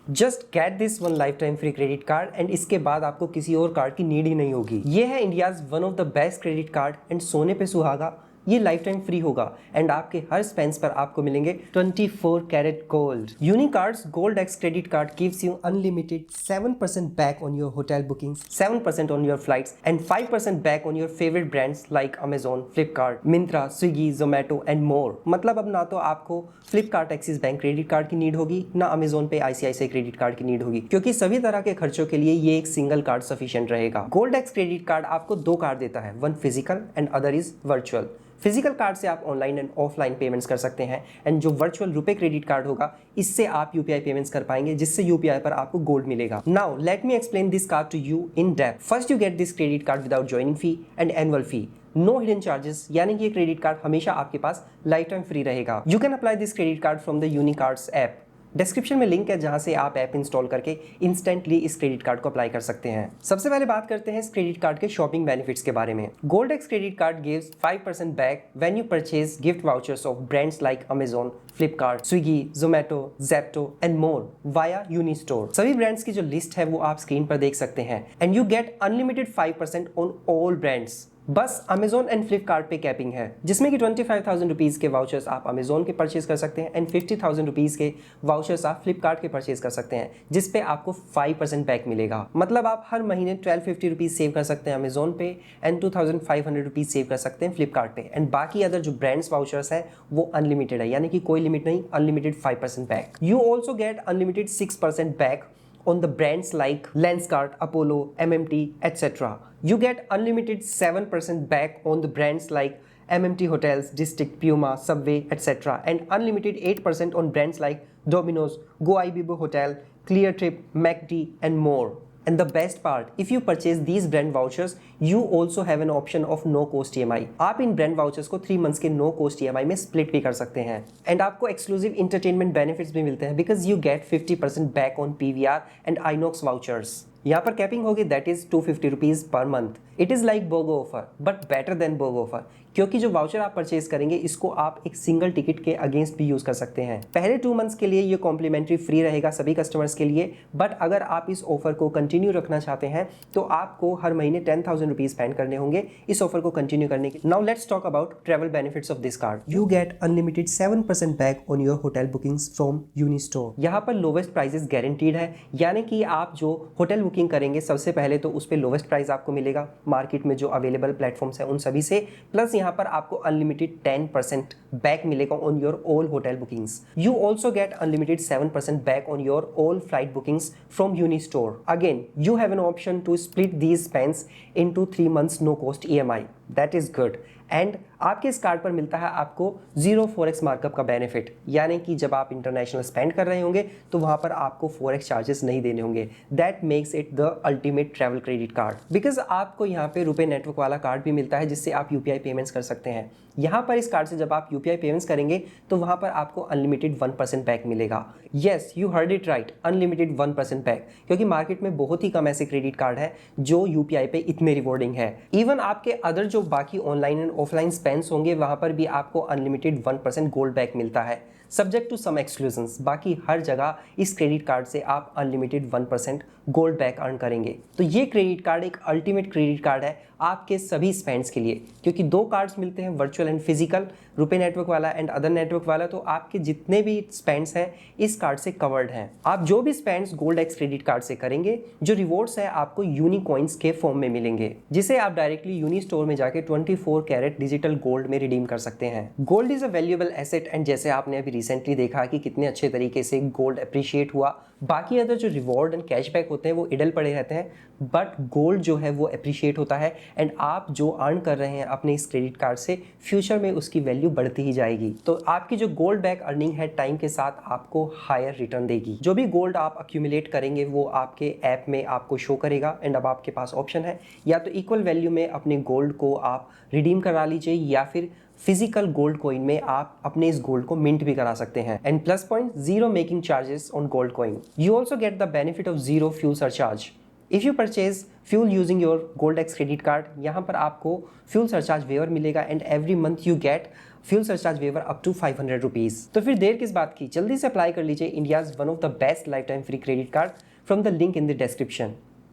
Just get this one life time free credit card and इसके बाद आपको किसी और कार्ड की नीड ही नहीं होगी। ये है India's one of the best credit card and सोने पे सुहागा। ये लाइफ टाइम फ्री होगा एंड आपके हर स्पेंस पर आपको मिलेंगे 24 carat gold. Unicards gold X credit card gives you unlimited 7% back on your hotel bookings, 7% on your flights and 5% back on your favourite brands like Amazon, Flipkart, Myntra, Swiggy, Zomato and more. मतलब अब ना तो आपको Flipkart axis bank credit card की need होगी, ना Amazon पे ICICI credit card की नीड होगी, क्योंकि सभी तरह के खर्चों के लिए ये एक सिंगल कार्ड सफिशिएंट रहेगा। गोल्ड एक्स क्रेडिट कार्ड आपको दो कार्ड देता है, one physical and other is virtual. Physical card से आप ऑनलाइन एंड ऑफलाइन पेमेंट्स कर सकते हैं एंड जो वर्चुअल रुपए क्रेडिट कार्ड होगा इससे आप यूपीआई पेमेंट्स कर पाएंगे, जिससे यूपीआई पर आपको गोल्ड मिलेगा। Now let me explain this card to you in depth. First you get this credit card without joining fee and annual fee, no hidden charges, यानी कि ये क्रेडिट कार्ड हमेशा आपके पास लाइफ टाइम फ्री रहेगा। You can apply this credit card from the Unicards app. Description में link है जहां से आप ऐप इंस्टॉल करके इंस्टेंटली इस क्रेडिट कार्ड को अप्लाई कर सकते हैं। सबसे पहले बात करते हैं इस क्रेडिट कार्ड के शॉपिंग बेनिफिट्स के बारे में। Gold X credit card gives 5% back when you purchase gift vouchers of brands like Amazon, Flipkart, Swiggy, Zomato, Zepto and more via uni store. सभी ब्रांड्स की जो लिस्ट है वो आप स्क्रीन पर देख सकते हैं and you get unlimited 5% on all brands. बस अमेजॉन एंड फ्लिपकार्ट पे कैपिंग है, जिसमें कि 25,000 रुपीज़ के वाउचर्स आप अमेजॉन के परचेज कर सकते हैं एंड 50,000 रुपीज़ के वाउचर्स आप फ्लिपकार्ट के परचेज कर सकते हैं, जिस पे आपको 5% बैक मिलेगा। मतलब आप हर महीने 1250 रुपीज़ सेव कर सकते हैं अमेजॉन पे एंड 2500 रुपीज़ सेव कर सकते हैं फ्लिपकार्ट पे। एंड बाकी अदर जो ब्रांड्स वाउचर्स हैं वो अनलिमिटेड है, यानी कि कोई लिमिट नहीं, unlimited 5% back. You also get unlimited 6% back on the brands like Lenskart, Apollo, MMT, etc. You get unlimited 7% back on the brands like MMT Hotels, District, Puma, Subway, etc. and unlimited 8% on brands like Domino's, Goibibo Hotel, Cleartrip, MACD and more. And the best part, if you purchase these brand vouchers, you also have an option of no cost EMI. आप इन brand vouchers को 3 months के no cost EMI में split भी कर सकते हैं and आपको exclusive entertainment benefits भी मिलते हैं because you get 50% back on PVR and Inox vouchers. यहाँ पर कैपिंग होगी that is 250 rupees per month. It is like BOGO offer but better than BOGO offer, क्योंकि जो वाउचर आप परचेज करेंगे इसको आप एक सिंगल टिकट के अगेंस्ट भी यूज़ कर सकते हैं। पहले 2 मंथ्स के लिए ये कॉम्प्लीमेंट्री फ्री रहेगा सभी कस्टमर्स के लिए, बट अगर आप इस ऑफर को कंटिन्यू रखना चाहते हैं तो आपको हर महीने 10,000 रुपीज़ स्पेंड करने होंगे इस ऑफर को कंटिन्यू करने के। Now let's talk about travel benefits of this card. You get unlimited 7% back on your hotel bookings from uni store. यहाँ पर लोवेस्ट प्राइजेस गारंटीड है, यानी कि आप जो होटल बुकिंग करेंगे सबसे पहले तो उस पर लोवेस्ट प्राइस आपको मिलेगा मार्केट में जो अवेलेबल प्लेटफॉर्म्स हैं उन सभी से, प्लस यहाँ पर आपको अनलिमिटेड 10% बैक मिलेगा on your all hotel bookings. You also get unlimited 7% back on your all flight bookings from uni store. Again you have an option to split these spends into 3 months no cost EMI। That is good. And आपके इस card पर मिलता है आपको 0 forex markup का benefit, यानी कि जब आप इंटरनेशनल स्पेंड कर रहे होंगे तो वहां पर आपको फॉरेक्स चार्जेस नहीं देने होंगे। That makes it the ultimate travel credit card because आपको यहाँ पे रुपए नेटवर्क वाला कार्ड भी मिलता है जिससे आप यूपीआई पेमेंट्स कर सकते हैं। यहाँ पर इस कार्ड से जब आप यूपीआई पेमेंट्स करेंगे तो वहां पर आपको अनलिमिटेड 1% बैक मिलेगा। Yes, you heard it right, unlimited 1% back, क्योंकि मार्केट में बहुत ही कम ऐसे क्रेडिट कार्ड है जो यूपीआई पे इतने रिवॉर्डिंग है। इवन आपके अदर जो बाकी ऑनलाइन एंड ऑफलाइन स्पेंड्स होंगे वहां पर भी आपको अनलिमिटेड 1% गोल्ड बैक मिलता है, सब्जेक्ट टू सम एक्सक्लूजन्स। बाकी हर जगह इस क्रेडिट कार्ड से आप अनलिमिटेड 1% गोल्ड बैक अर्न करेंगे। तो ये क्रेडिट कार्ड एक अल्टीमेट क्रेडिट कार्ड है आपके सभी स्पेंड्स के लिए, क्योंकि 2 कार्ड्स मिलते हैं, वर्चुअल एंड फिजिकल, रुपए नेटवर्क वाला एंड अदर नेटवर्क वाला। तो आपके जितने भी स्पेंड्स हैं इस कार्ड से कवर्ड हैं। आप जो भी spends gold X credit card से करेंगे, जो रिवॉर्ड्स है आपको यूनी कॉइन्स के फॉर्म में मिलेंगे, जिसे आप डायरेक्टली यूनी स्टोर में जाके 24 कैरेट डिजिटल गोल्ड में रिडीम कर सकते हैं। Gold is a valuable asset and जैसे आपने अभी रिसेंटली देखा कि कितने अच्छे तरीके से गोल्ड अप्रिशिएट हुआ। बाकी अदर जो रिवॉर्ड एंड कैशबैक होते हैं वो इडल पड़े रहते हैं, बट गोल्ड जो है वो अप्रिशिएट होता है एंड आप जो अर्न कर रहे हैं अपने इस क्रेडिट कार्ड से फ्यूचर में उसकी वैल्यू बढ़ती ही जाएगी। तो आपकी जो गोल्ड बैक अर्निंग है टाइम के साथ आपको हायर रिटर्न देगी। जो भी गोल्ड आप अक्यूमुलेट करेंगे वो आपके ऐप में आपको शो करेगा एंड अब आपके पास ऑप्शन है या तो इक्वल वैल्यू में अपने गोल्ड को आप रिडीम करा लीजिए या फिर फिजिकल गोल्ड कॉइन में आप अपने इस गोल्ड को मिंट भी करा सकते हैं। And plus point, 0 making charges on gold coin. You also get the benefit of 0 fuel surcharge if you purchase fuel using your gold X credit card. यहाँ पर आपको फ्यूल सरचार्ज वेवर मिलेगा and every month you get fuel surcharge waiver up to 500 rupees. तो फिर देर किस बात की, जल्दी से अप्लाई कर लीजिए India's one of the best life time free credit card from the link in the description.